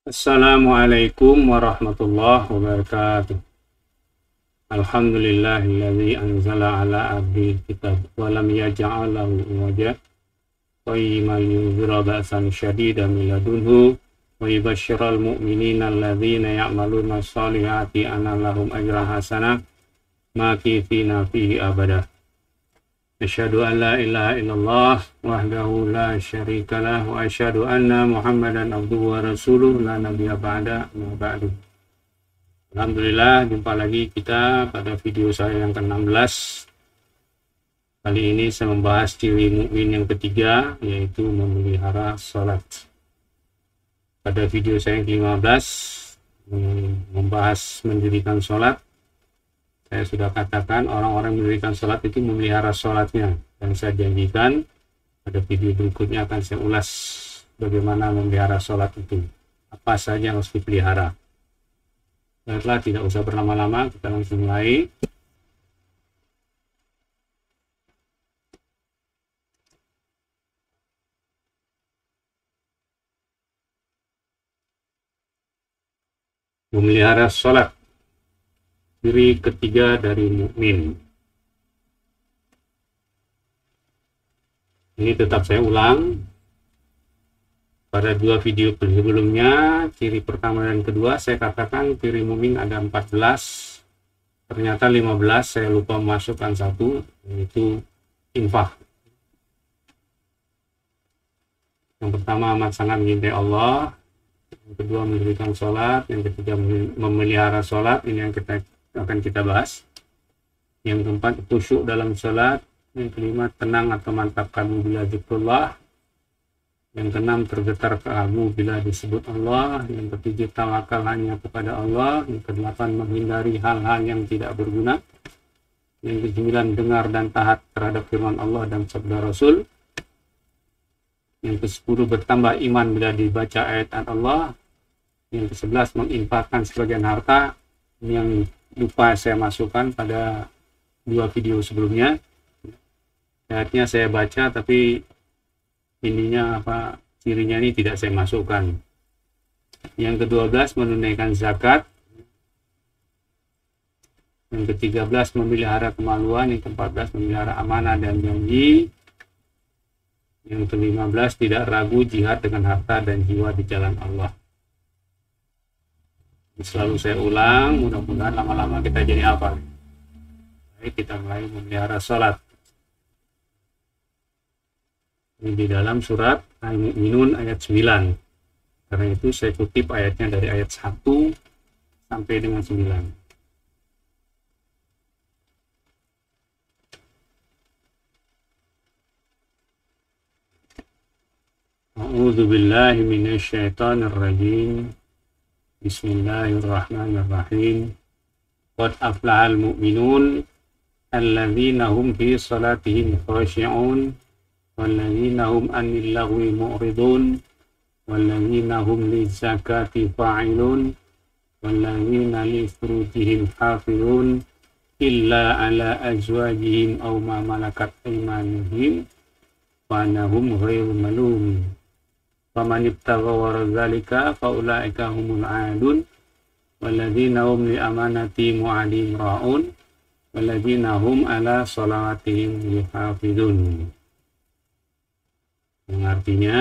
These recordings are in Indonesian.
Assalamualaikum warahmatullahi wabarakatuh. Alhamdulillahilladzi anzala ala abdil kitab wa lam yaj'al lahu iwaja qayyiman liyunzira ba'san syadidan min ladunhu wa yubashshiral mu'minina alladzina ya'maluna shalihati anna lahum ajran hasanah makithina fihi abada. Asyhadu an la ilaha illallah wahdahu la syarika lah wa asyhadu anna Muhammadan abduhu wa rasuluh la nabiyya ba'da ma ba'du. Alhamdulillah, jumpa lagi kita pada video saya yang ke-16. Kali ini saya membahas ciri mukmin yang ketiga, yaitu memelihara salat. Pada video saya yang ke-15 membahas mendirikan salat. Saya sudah katakan orang-orang mendirikan sholat itu memelihara sholatnya, dan saya janjikan pada video berikutnya akan saya ulas bagaimana memelihara sholat itu, apa saja yang harus dipelihara. Baiklah, tidak usah berlama-lama, kita langsung mulai. Memelihara sholat, ciri ketiga dari mukmin. Ini tetap saya ulang. Pada dua video sebelumnya, ciri pertama dan kedua saya katakan ciri mukmin ada 14. Ternyata 15 saya lupa memasukkan satu, yaitu infak. Yang pertama amat sangat mencintai Allah, yang kedua mendirikan sholat, yang ketiga memelihara sholat. Ini yang akan kita bahas. Yang keempat, khusyuk dalam salat. Yang kelima, tenang atau mantap kamu bila zikrullah. Yang keenam, tergetar kamu bila disebut Allah. Yang ketujuh, tawakal hanya kepada Allah. Yang kedelapan, menghindari hal-hal yang tidak berguna. Yang kesembilan, dengar dan taat terhadap firman Allah dan sabda Rasul. Yang ke-10, bertambah iman bila dibaca ayat Allah. Yang ke-11, menginfakkan sebagian harta. Yang lupa saya masukkan pada dua video sebelumnya. Ayatnya saya baca, tapi ininya cirinya ini tidak saya masukkan. Yang ke-12, menunaikan zakat. Yang ke-13, memelihara kemaluan. Yang ke-14, memelihara amanah dan janji. Yang ke-15, tidak ragu jihad dengan harta dan jiwa di jalan Allah. Selalu saya ulang, mudah-mudahan lama-lama kita jadi hafal. Baik, kita mulai memelihara sholat. Ini di dalam surat Al-Mu'minun ayat 9. Karena itu saya kutip ayatnya dari ayat 1 sampai dengan 9. A'udzu billahi minasyaitonir rajim. Bismillahirrahmanirrahim. Qad aflahal mu'minun alladzina hum fi salatihim khashi'un walladzina hum 'anil lagwi mu'ridun walladzina hum lizakati fa'ilun walladzina li furujihim hafizun illa 'ala azwajihim aw ma malakat aymanuhum wa annahum ghairu malumin. Faman ibtagha wara dzalika faulaika humul 'adun walladzina hum li amanati mu'adim ra'un walladzina hum 'ala shalawatihim yuhafizun. Yang artinya,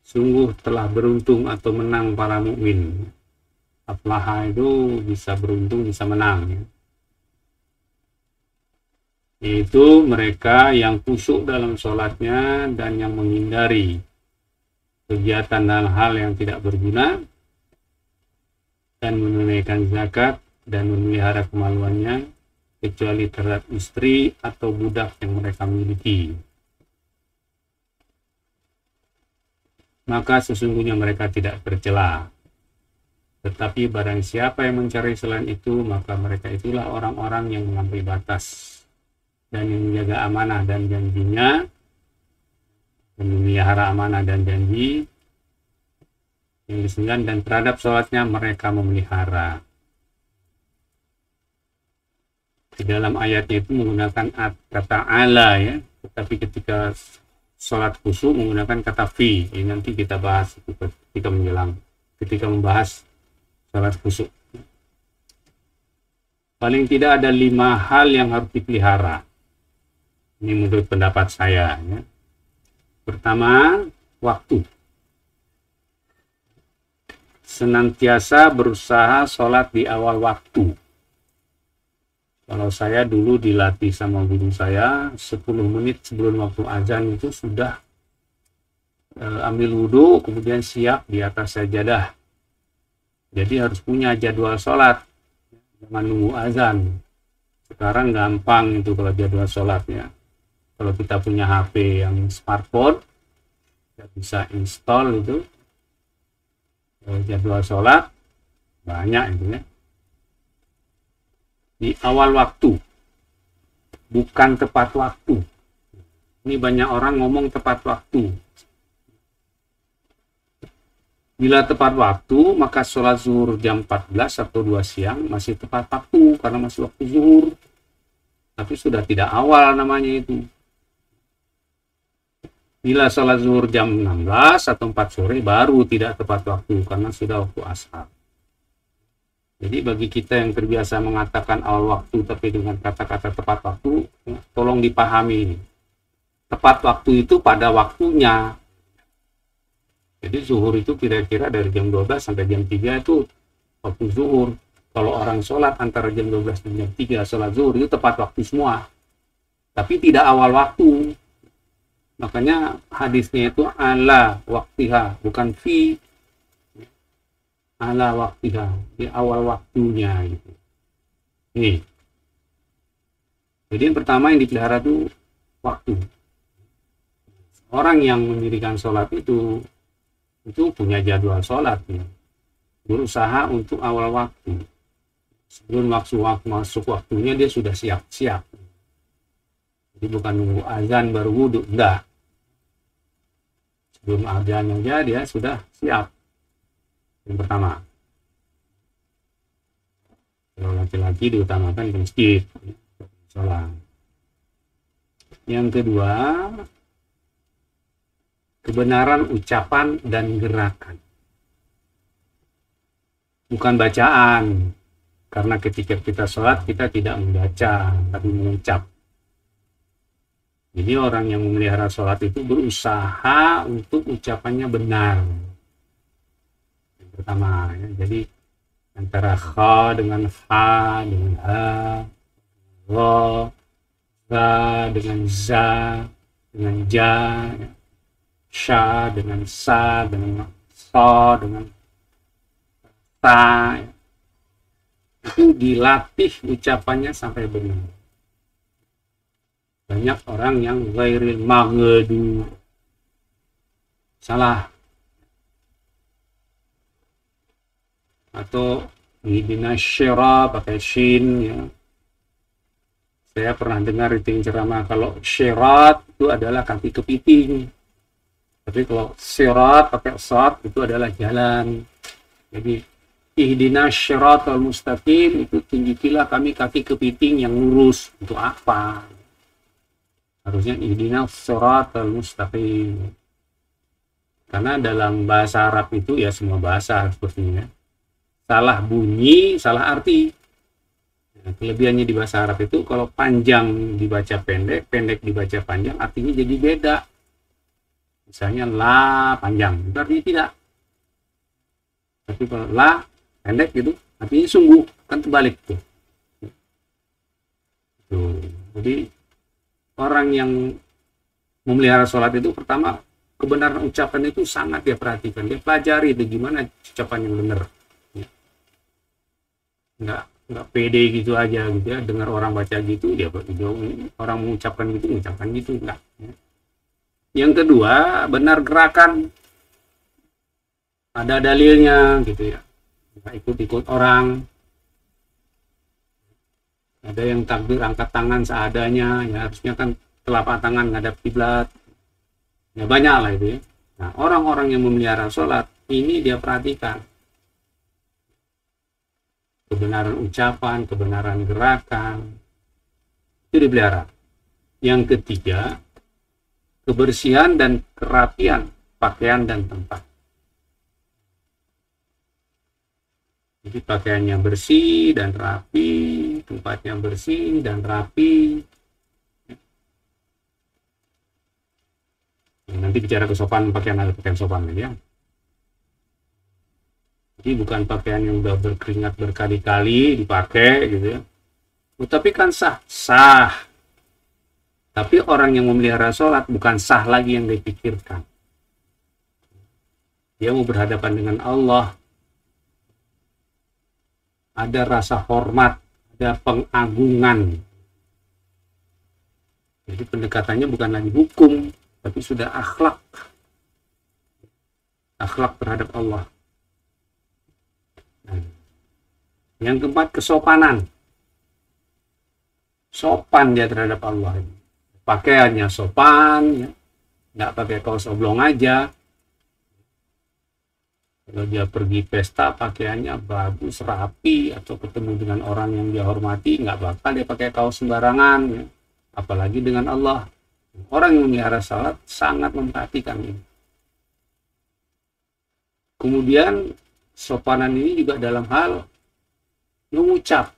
sungguh telah beruntung atau menang para mukmin. Aflaha itu bisa beruntung, bisa menang, yaitu mereka yang khusyuk dalam sholatnya dan yang menghindari kegiatan dan hal yang tidak berguna dan menunaikan zakat dan memelihara kemaluannya kecuali terhadap istri atau budak yang mereka miliki. Maka sesungguhnya mereka tidak tercela. Tetapi barang siapa yang mencari selain itu, maka mereka itulah orang-orang yang melampaui batas dan yang menjaga amanah dan janjinya, dan memelihara amanah dan janji. Yang ke-9, dan terhadap sholatnya mereka memelihara. Di dalam ayatnya itu menggunakan kata ala, ya, tetapi ketika sholat khusyuk menggunakan kata fi. Ini nanti kita bahas ketika membahas sholat khusyuk. Paling tidak ada 5 hal yang harus dipelihara. Ini menurut pendapat saya. Ya. Pertama, waktu. Senantiasa berusaha sholat di awal waktu. Kalau saya dulu dilatih sama guru saya, 10 menit sebelum waktu azan itu sudah ambil wudhu, kemudian siap di atas sajadah. Jadi harus punya jadwal sholat, jangan nunggu azan. Sekarang gampang itu kalau jadwal sholatnya. Kalau kita punya HP yang smartphone, kita bisa install itu jadwal sholat, banyak itu ya. Di awal waktu, bukan tepat waktu. Ini banyak orang ngomong tepat waktu. Bila tepat waktu, maka sholat zuhur jam 14 atau 2 siang masih tepat waktu, karena masih waktu zuhur. Tapi sudah tidak awal namanya itu. Bila sholat zuhur jam 16 atau 4 sore, baru tidak tepat waktu, karena sudah waktu ashar. Jadi bagi kita yang terbiasa mengatakan awal waktu tapi dengan kata-kata tepat waktu, tolong dipahami ini. Tepat waktu itu pada waktunya. Jadi zuhur itu kira-kira dari jam 12 sampai jam 3 itu waktu zuhur. Kalau orang sholat antara jam 12 dan jam 3 sholat zuhur itu tepat waktu semua. Tapi tidak awal waktu. Makanya hadisnya itu ala waktiha, bukan fi. Ala waktiha, di awal waktunya gitu. Nih. Jadi yang pertama yang dipelihara itu waktu. Orang yang mendirikan sholat itu punya jadwal sholat ya. Berusaha untuk awal waktu. Sebelum masuk waktunya dia sudah siap-siap. Jadi bukan nunggu azan baru wudhu, enggak. Sebelum azan aja dia sudah siap. Yang pertama, kalau laki-laki diutamakan di masjid sholat. Yang kedua, kebenaran ucapan dan gerakan, bukan bacaan. Karena ketika kita sholat kita tidak membaca tapi mengucap. Jadi orang yang memelihara sholat itu berusaha untuk ucapannya benar. Pertama ya, jadi antara kha dengan ha dengan ha, ro, za dengan za, dengan ja, ya. Sha dengan sa, dengan so, dengan ta, ya. Itu dilatih ucapannya sampai benar. Banyak orang yang ghairil maghdu salah, atau ihdina syira pakai shin ya. Saya pernah dengar itu ceramah kalau syirat itu adalah kaki kepiting, tapi kalau sirat pakai shad itu adalah jalan. Jadi ihdina syiratal mustaqim itu tunjukilah kami kaki kepiting yang lurus. Untuk apa? Harusnya ihdina syiratal mustaqim. Karena dalam bahasa Arab itu ya semua bahasa sepertinya salah bunyi, salah arti. Nah, kelebihannya di bahasa Arab itu kalau panjang dibaca pendek, pendek dibaca panjang, artinya jadi beda. Misalnya la panjang, itu artinya tidak. Tapi kalau la pendek gitu, artinya sungguh, kan terbalik tuh. Jadi orang yang memelihara sholat itu pertama kebenaran ucapan itu sangat dia perhatikan, dia pelajari itu gimana ucapan yang benar. Nggak pede gitu aja gitu ya, dengar orang baca gitu dia orang mengucapkan gitu enggak ya. Yang kedua, benar gerakan, ada dalilnya gitu ya, nggak ikut-ikut orang. Ada yang takbir angkat tangan seadanya ya, harusnya kan telapak tangan ngadap kiblat ya, banyak lah itu ya. Nah, orang-orang yang memelihara sholat ini dia perhatikan kebenaran ucapan, kebenaran gerakan, itu dipelihara. Yang ketiga, kebersihan dan kerapian pakaian dan tempat. Jadi pakaiannya bersih dan rapi, tempatnya bersih dan rapi. Nanti bicara kesopanan pakaian, ada pakaian sopan ya. Jadi bukan pakaian yang udah berkeringat berkali-kali dipakai gitu ya. Tapi kan sah. Tapi orang yang memelihara sholat bukan sah lagi yang dipikirkan. Dia mau berhadapan dengan Allah. Ada rasa hormat, ada pengagungan. Jadi pendekatannya bukan lagi hukum, tapi sudah akhlak. Akhlak terhadap Allah. Nah, yang keempat, kesopanan. Sopan dia terhadap Allah. Pakaiannya sopan, ya. Nggak pakai kaos oblong aja. Kalau dia pergi pesta, pakaiannya bagus, rapi, atau ketemu dengan orang yang dia hormati, nggak bakal dia pakai kaos sembarangan, ya. Apalagi dengan Allah. Orang yang memelihara salat sangat memperhatikan ini. Kemudian, sopanan ini juga dalam hal mengucap.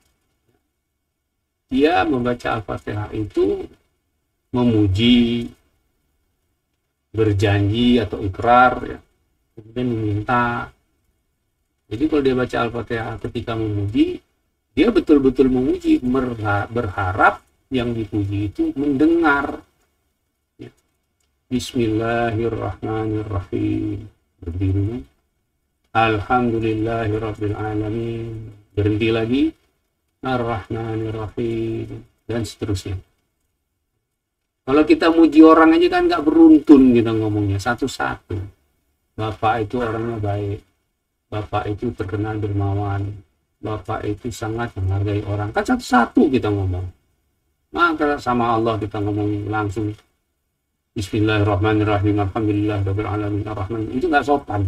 Dia membaca Al-Fatihah itu memuji, berjanji atau ikrar, ya. Kemudian meminta. Jadi kalau dia baca Al-Fatihah ketika memuji, dia betul-betul memuji, berharap yang dipuji itu mendengar. Ya. Bismillahirrahmanirrahim. Berdiri. Alhamdulillahirrabbilalamin. Berhenti lagi. Ar-Rahmanirrahim. Dan seterusnya. Kalau kita muji orang aja kan nggak beruntun kita ngomongnya satu-satu. Bapak itu orangnya baik, Bapak itu terkenal dermawan, Bapak itu sangat menghargai orang. Kan satu-satu kita ngomong. Maka sama Allah kita ngomong langsung Bismillahirrahmanirrahim, Alhamdulillahirrabbilalamin, Ar-Rahman. Itu nggak sopan.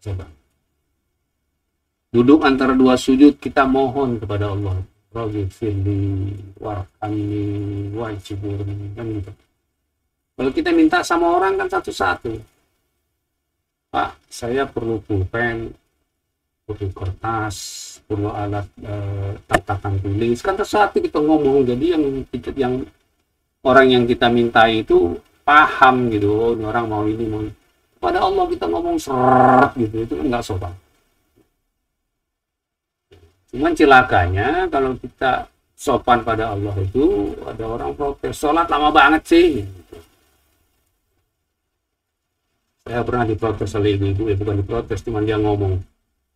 Coba. Duduk antara dua sujud kita mohon kepada Allah. Rabbighfirli warhamni wajburni, kan gitu. Kalau kita minta sama orang kan satu-satu. Pak, saya perlu pulpen, perlu kertas, perlu alat tatakan tulis. Kan satu kita ngomong. Jadi yang orang yang kita minta itu paham gitu. Oh, ini orang mau ini mau. Pada Allah kita ngomong seret gitu, itu enggak sopan. Cuman celakanya kalau kita sopan pada Allah itu ada orang protes, sholat lama banget sih. Saya pernah diprotes oleh ibu-ibu, ya bukan diprotes, cuma dia ngomong,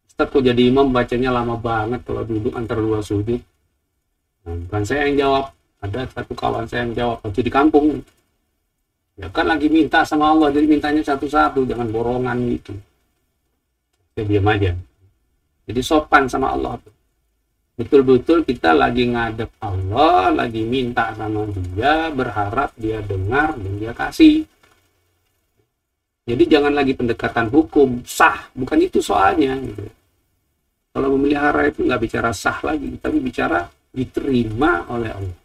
Ustaz kok jadi imam bacanya lama banget kalau duduk antara dua sujud. Nah, bukan saya yang jawab, ada satu kawan saya yang jawab, waktu di kampung. Ya kan lagi minta sama Allah, jadi mintanya satu-satu, jangan borongan gitu. Saya diam aja. Jadi sopan sama Allah. Betul-betul kita lagi ngadep Allah, lagi minta sama dia, berharap dia dengar dan dia kasih. Jadi jangan lagi pendekatan hukum, sah, bukan itu soalnya. Gitu. Kalau memelihara itu nggak bicara sah lagi, tapi bicara diterima oleh Allah.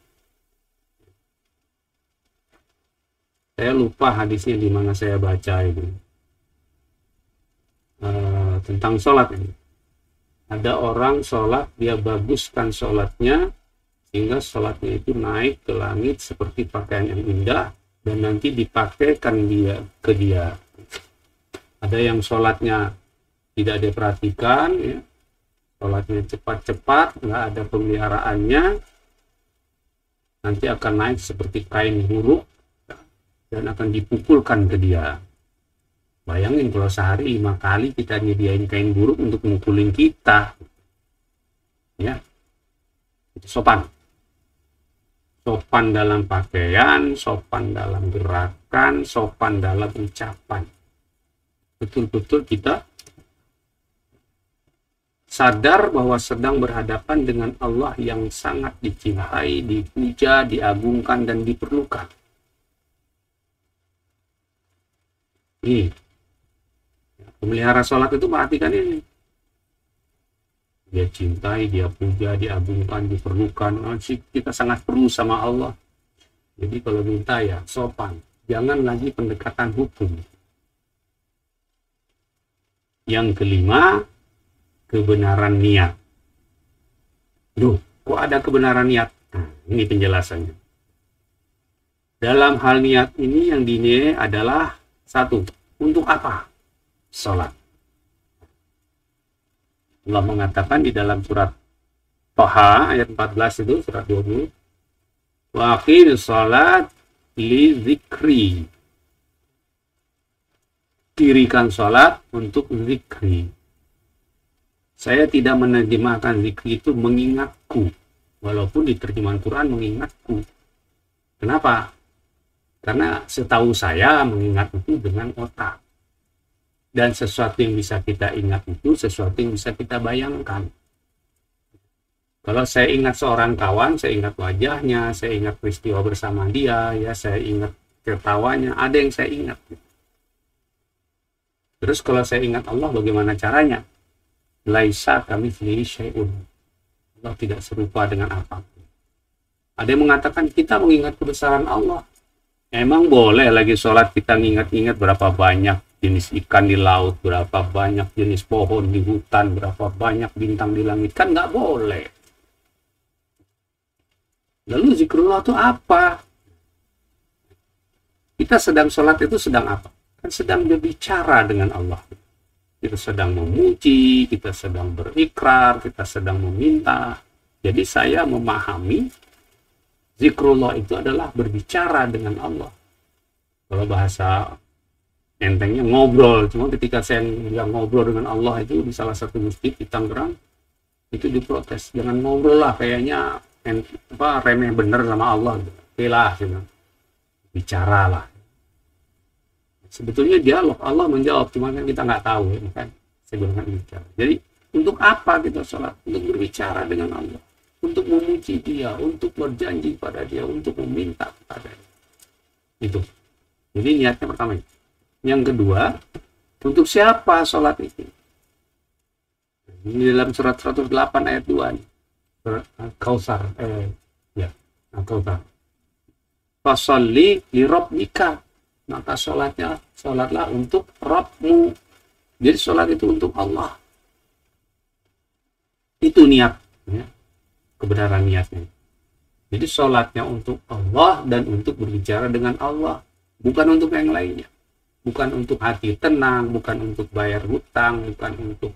Saya lupa hadisnya di mana saya baca itu. Tentang sholat ini. Ada orang sholat, dia baguskan sholatnya, sehingga sholatnya itu naik ke langit seperti pakaian yang indah, dan nanti dipakaikan ke dia. Ada yang sholatnya tidak diperhatikan, ya. Sholatnya cepat-cepat, nggak ada pemeliharaannya, nanti akan naik seperti kain buruk, dan akan dipukulkan ke dia. Bayangin kalau sehari 5 kali kita nyediain kain buruk untuk mukulin kita. Ya, itu sopan. Sopan dalam pakaian, sopan dalam gerakan, sopan dalam ucapan. Betul-betul kita sadar bahwa sedang berhadapan dengan Allah yang sangat dicintai, dipuja, diagungkan, dan diperlukan. Pemelihara sholat itu perhatikan ini. Dia cintai, dia puja, diagungkan, diperlukan. Kita sangat perlu sama Allah. Jadi kalau minta ya sopan, jangan lagi pendekatan hukum. Yang kelima, kebenaran niat. Duh, kok ada kebenaran niat? Nah, ini penjelasannya. Dalam hal niat ini yang dinilai adalah satu, untuk apa? Sholat. Allah mengatakan di dalam surat Toha ayat 14 itu, surat 20, wa aqimus sholat li zikri. Dirikan sholat untuk zikri. Saya tidak menerjemahkan zikri itu mengingatku, walaupun di terjemahan Quran mengingatku. Kenapa? Karena setahu saya mengingat itu dengan otak. Dan sesuatu yang bisa kita ingat itu sesuatu yang bisa kita bayangkan. Kalau saya ingat seorang kawan, saya ingat wajahnya, saya ingat peristiwa bersama dia, ya saya ingat ketawanya, ada yang saya ingat. Terus kalau saya ingat Allah, bagaimana caranya? Laisa kamitslihi syai'un. Allah tidak serupa dengan apapun. Ada yang mengatakan kita mengingat kebesaran Allah. Emang boleh lagi sholat kita ngingat-ngingat berapa banyak jenis ikan di laut, berapa banyak jenis pohon di hutan, berapa banyak bintang di langit, kan nggak boleh. Lalu zikrullah itu apa? Kita sedang sholat itu sedang apa? Kan sedang berbicara dengan Allah. Kita sedang memuji, kita sedang berikrar, kita sedang meminta. Jadi saya memahami zikrullah itu adalah berbicara dengan Allah. Kalau bahasa entengnya ngobrol, cuma ketika saya bilang ngobrol dengan Allah itu di salah satu masjid di Tangerang, itu diprotes. Jangan ngobrol lah, kayaknya remeh bener sama Allah. Oke lah, bicara lah. Sebetulnya dialog, Allah menjawab, cuma kan kita nggak tahu, ya, kan? Saya bilang bicara. Jadi untuk apa kita sholat? Untuk berbicara dengan Allah, untuk memuji Dia, untuk berjanji pada Dia, untuk meminta kepada Dia. Itu. Jadi niatnya pertama. Yang kedua, untuk siapa sholat itu? Ini dalam surat 108 ayat 2 nih. Surat Al-Kautsar, Al-Kautsar. Fasholli li rabbika. Maka sholatlah untuk Rabbmu. Jadi sholat itu untuk Allah. Itu niat, ya. Kebenaran niatnya. Jadi sholatnya untuk Allah dan untuk berbicara dengan Allah, bukan untuk yang lainnya. Bukan untuk hati tenang, bukan untuk bayar hutang, bukan untuk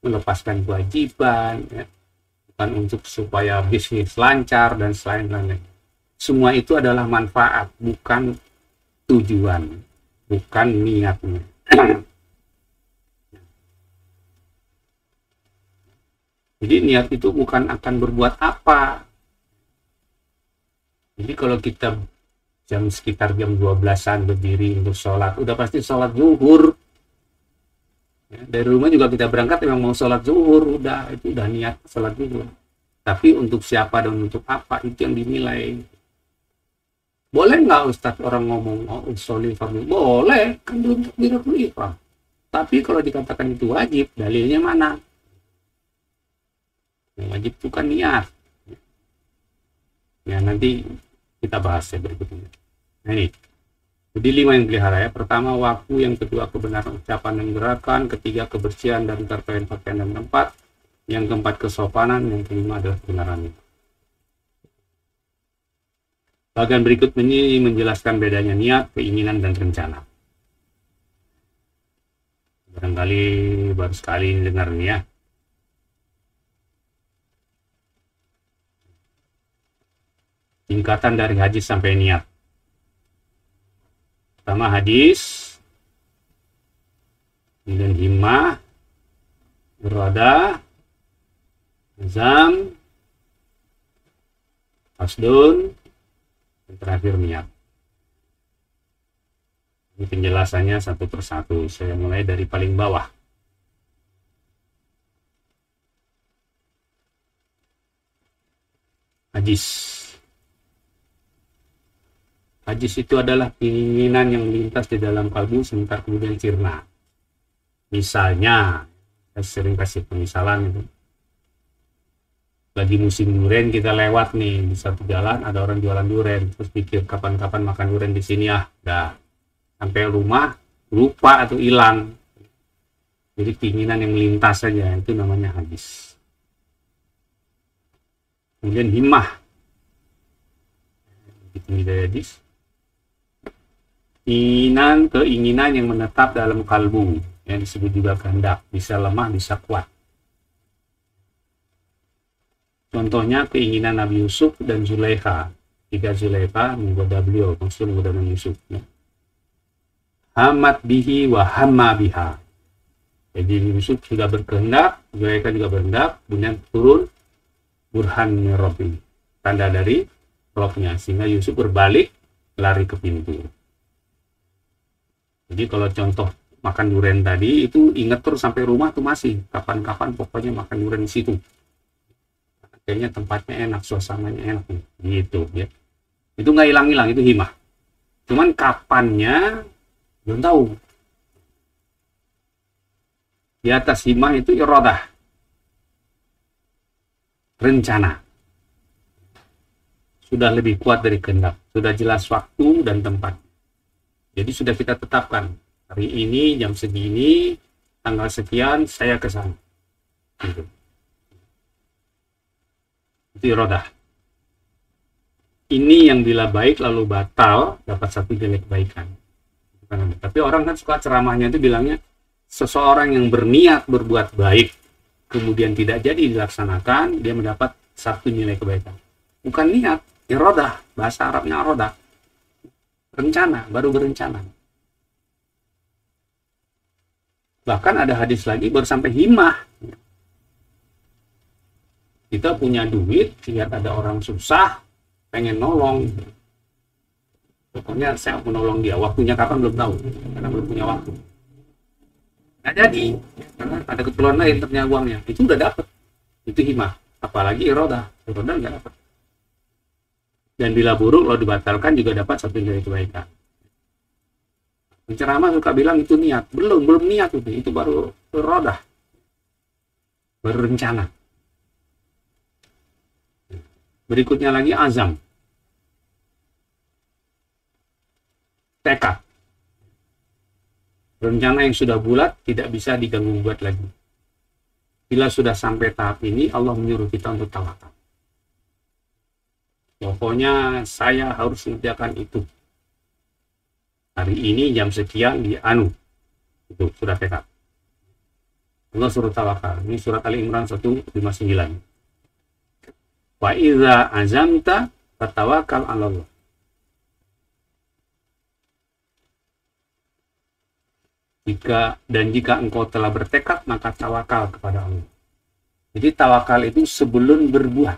melepaskan kewajiban, ya. Bukan untuk supaya bisnis lancar dan selain-lainnya. Semua itu adalah manfaat, bukan tujuan, bukan niatnya. Jadi niat itu bukan akan berbuat apa. Jadi kalau kita sekitar jam 12-an berdiri untuk sholat, udah pasti sholat zuhur. Ya, dari rumah juga kita berangkat memang mau sholat zuhur, itu udah niat sholat zuhur. Tapi untuk siapa dan untuk apa, itu yang dinilai. Boleh nggak Ustadz orang ngomong usolli fardhu? Boleh, kan belum takbiratul ihram. Tapi kalau dikatakan itu wajib, dalilnya mana? Yang wajib itu kan niat. Ya nanti kita bahas ya berikutnya. Nah ini, jadi 5 yang pelihara ya. Pertama waktu, yang kedua kebenaran ucapan dan gerakan, ketiga kebersihan dan pakaian dan tempat, yang keempat kesopanan, yang kelima adalah kebenaran. Bagian berikut ini menjelaskan bedanya niat, keinginan, dan rencana. Barangkali baru sekali dengarnya ya. Tingkatan dari hadis sampai niat. Pertama hadis, kemudian himmah, irada, azam, qasdun, dan terakhir niat. Ini penjelasannya satu persatu. Saya mulai dari paling bawah. Hadis. Hadis itu adalah keinginan yang melintas di dalam kalbu sebentar kemudian sirna. Misalnya, saya sering kasih pemisalan itu. lagi musim durian, kita lewat nih di satu jalan ada orang jualan durian, terus pikir kapan-kapan makan durian di sini ya, dah sampai rumah lupa atau hilang. Jadi keinginan yang melintas saja, itu namanya hadis. Kemudian himmah, itu hadis. Keinginan yang menetap dalam kalbu, yang disebut juga kehendak, bisa lemah bisa kuat. Contohnya keinginan Nabi Yusuf dan Zulaikha. Jika Zulaikha menggoda beliau, maksud menggoda Nabi Yusuf. Ya. Hamat bihi wa hamma biha. Jadi Yusuf sudah berkehendak, Zulaikha juga berkehendak, kemudian turun burhan min Rabbi, tanda dari Rabbnya, sehingga Yusuf berbalik lari ke pintu. Jadi kalau contoh makan durian tadi, itu ingat terus sampai rumah tuh masih, kapan-kapan pokoknya makan durian di situ. Kayaknya tempatnya enak, suasananya enak gitu ya. Itu nggak hilang-hilang, itu himmah. Cuman kapannya belum tahu. Di atas himmah itu iradah, rencana. Sudah lebih kuat dari kehendak, sudah jelas waktu dan tempat. Jadi sudah kita tetapkan, hari ini jam segini, tanggal sekian saya ke sana. Gitu. Itu iradah. Ini yang bila baik lalu batal, dapat satu jelek kebaikan. Tapi orang kan suka ceramahnya itu bilangnya, seseorang yang berniat berbuat baik kemudian tidak jadi dilaksanakan, dia mendapat satu nilai kebaikan. Bukan niat, iradah, bahasa Arabnya iradah. Rencana, baru berencana. Bahkan ada hadis lagi baru sampai himmah. Kita punya duit, lihat ada orang susah, pengen nolong. Pokoknya saya mau nolong dia, waktunya kapan belum tahu, karena belum punya waktu. Nggak jadi, karena ada keperluan lain ternyata uangnya. Itu udah dapat, itu himmah. Apalagi iradah nggak dapat. Dan bila buruk, kalau dibatalkan juga dapat satu nilai kebaikan. Penceramah suka bilang itu niat, belum niat itu baru iradah, baru rencana. Berikutnya lagi azam, tekad. Rencana yang sudah bulat tidak bisa diganggu-gugat lagi. Bila sudah sampai tahap ini, Allah menyuruh kita untuk tawakal. Pokoknya saya harus mengerjakan itu. Hari ini jam sekian di itu sudah tekad. Allah suruh tawakal. Ini surat Ali Imran 159. Wa idza azamta fatawakkal 'ala Allah. Jika engkau telah bertekad, maka tawakal kepada Allah. Jadi tawakal itu sebelum berbuat.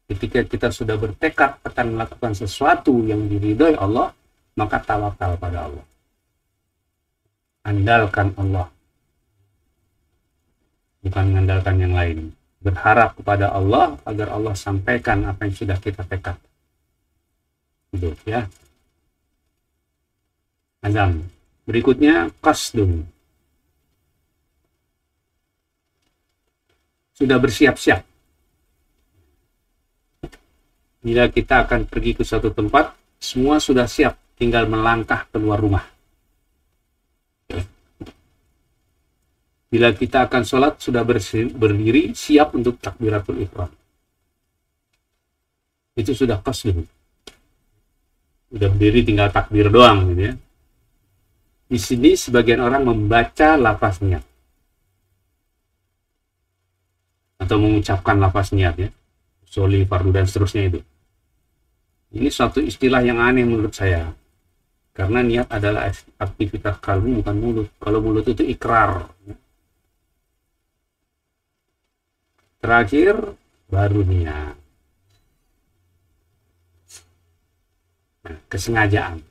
Ketika kita sudah bertekad akan melakukan sesuatu yang diridhoi Allah, maka tawakal pada Allah. Andalkan Allah. Bukan mengandalkan yang lain. Berharap kepada Allah agar Allah sampaikan apa yang sudah kita tekad. Gitu ya. Azam. Berikutnya qasdun. Sudah bersiap-siap. Bila kita akan pergi ke suatu tempat, semua sudah siap, tinggal melangkah keluar rumah. Bila kita akan sholat, sudah berdiri, siap untuk takbiratul ihram. Itu sudah qasdun. Sudah berdiri, tinggal takbir doang, gitu ya. Di sini sebagian orang membaca lafaz niat atau mengucapkan lafaz niat ya, sholli, fardu dan seterusnya itu. Ini suatu istilah yang aneh menurut saya, karena niat adalah aktivitas kalbu bukan mulut. Kalau mulut itu ikrar. Terakhir baru niat. Nah, kesengajaan.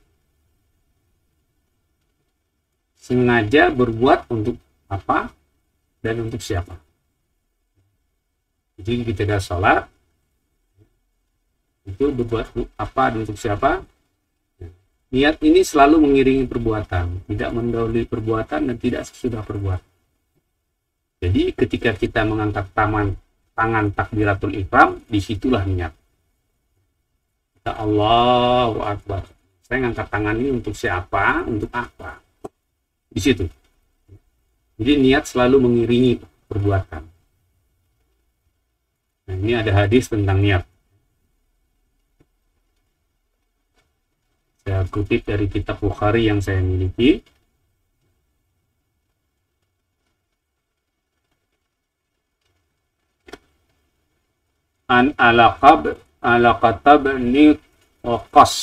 Sengaja berbuat untuk apa dan untuk siapa. Jadi ketika sholat itu berbuat apa dan untuk siapa. Niat ini selalu mengiringi perbuatan, tidak mendahului perbuatan dan tidak sesudah perbuatan. Jadi ketika kita mengangkat tangan tangan takbiratul ihram, disitulah niat. Ya Allahu Akbar. Saya ngangkat tangan ini untuk siapa, untuk apa? Di situ. Jadi niat selalu mengiringi perbuatan. Nah, ini ada hadis tentang niat. Saya kutip dari kitab Bukhari yang saya miliki. An Alaqatab bin Waqqas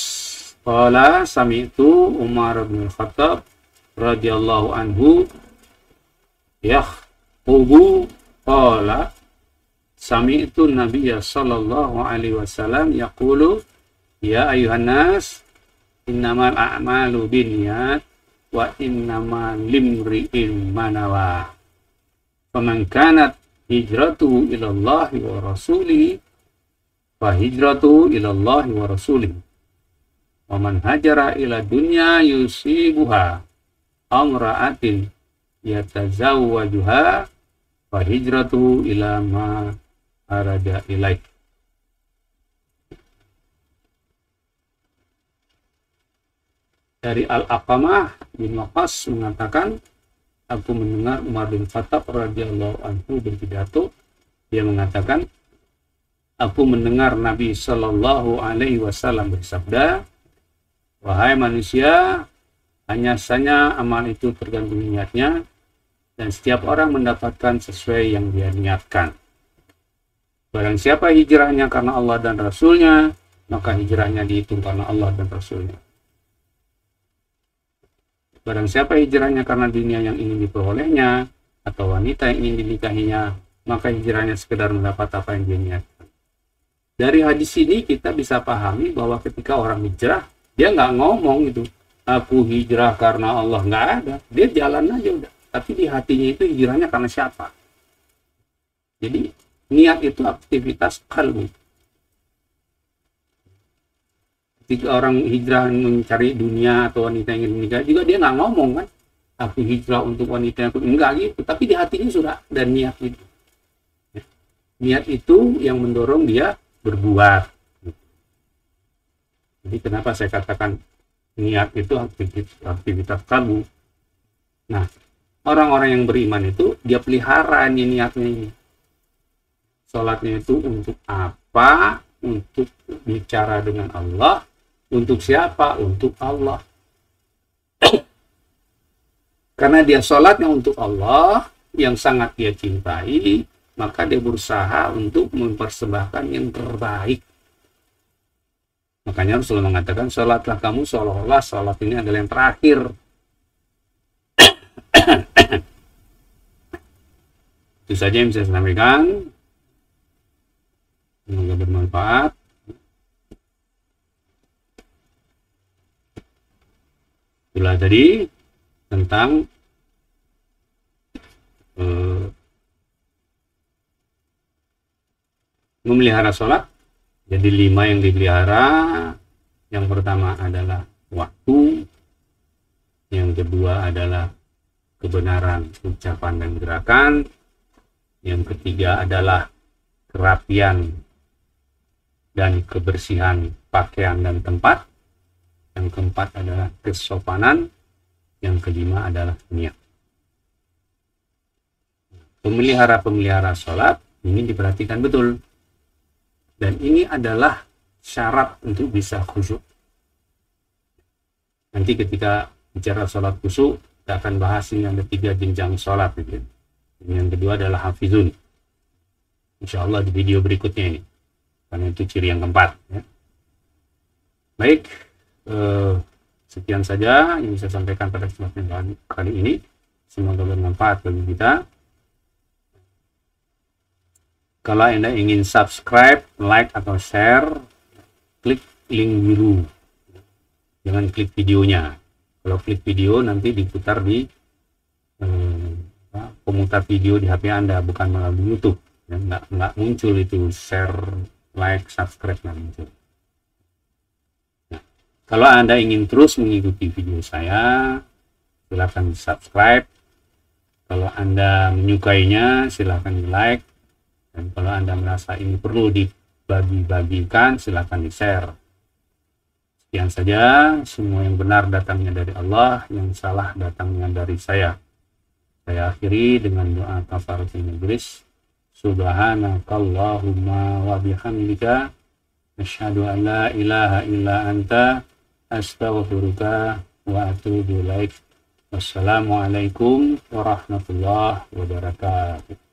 qala sami'tu Umar bin Khattab radhiyallahu anhu yakhutbu qala sami'tu Nabiyya sallallahu alaihi wasallam yaqulu ya ayuhan nas innamal a'malu binniyat wa innamal limri'in ma nawa faman kanat hijratuhu ila Allah wa rasulihi fa hijratuhu ila Allah wa rasulihi wa man hajara ila dunya yusibuha amra'atin yatazawwajuha fa hijratuhu ila ma arada ilaih. Dari Al-Aqamah bin Waqqas mengatakan, aku mendengar Umar bin Khattab radhiyallahu anhu berpidato. Dia mengatakan, aku mendengar Nabi Shallallahu Alaihi Wasallam bersabda, wahai manusia, hanya saja amal itu tergantung niatnya, dan setiap orang mendapatkan sesuai yang dia niatkan. Barang siapa hijrahnya karena Allah dan Rasulnya, maka hijrahnya dihitung karena Allah dan Rasulnya. Barang siapa hijrahnya karena dunia yang ingin diperolehnya, atau wanita yang ingin dinikahinya, maka hijrahnya sekedar mendapat apa yang dia niatkan. Dari hadis ini kita bisa pahami bahwa ketika orang hijrah, dia nggak ngomong itu, aku hijrah karena Allah, nggak ada. Dia jalan aja udah. Tapi di hatinya itu hijrahnya karena siapa? Jadi niat itu aktivitas qalbi. Ketika orang hijrah mencari dunia atau wanita yang ingin menikah, juga dia nggak ngomong kan, aku hijrah untuk wanita yang enggak gitu. Tapi di hatinya sudah ada niat itu. Niat itu yang mendorong dia berbuat. Jadi kenapa saya katakan niat itu aktivitas kalbu. Nah, orang-orang yang beriman itu dia pelihara niatnya ini. Sholatnya itu untuk apa? Untuk bicara dengan Allah. Untuk siapa? Untuk Allah. Karena dia sholatnya untuk Allah yang sangat dia cintai, maka dia berusaha untuk mempersembahkan yang terbaik. Makanya Rasulullah mengatakan, sholatlah kamu seolah-olah sholat ini adalah yang terakhir. Itu saja yang bisa saya sampaikan. Semoga bermanfaat. Itulah tadi tentang memelihara sholat. Jadi 5 yang dipelihara. Yang pertama adalah waktu. Yang kedua adalah kebenaran ucapan dan gerakan. Yang ketiga adalah kerapian dan kebersihan pakaian dan tempat. Yang keempat adalah kesopanan. Yang kelima adalah niat. Pemelihara sholat ini diperhatikan betul. Dan ini adalah syarat untuk bisa khusyuk. Nanti ketika bicara sholat khusyuk, kita akan bahas ini ada 3 jenjang sholat. Gitu. Yang kedua adalah hafizun. Insya Allah di video berikutnya ini. Karena itu ciri yang keempat. Ya. Baik. Sekian saja yang bisa saya sampaikan pada kesempatan kali ini. Semoga bermanfaat bagi kita. Kalau Anda ingin subscribe, like, atau share, klik link biru. Jangan klik videonya. Kalau klik video nanti diputar di pemutar video di HP Anda, bukan melalui YouTube. Ya, nggak muncul itu share, like, subscribe, nggak muncul. Nah, kalau Anda ingin terus mengikuti video saya, silakan subscribe. Kalau Anda menyukainya, silakan like Dan kalau Anda merasa ini perlu dibagi-bagikan, silakan di-share. Sekian saja, semua yang benar datangnya dari Allah, yang salah datangnya dari saya. Saya akhiri dengan doa kafaratul majlis. Subhanakallahumma wa bihamdika asyhadu an la ilaha illa anta astaghfiruka wa atubu ilaik. Wassalamualaikum warahmatullahi wabarakatuh.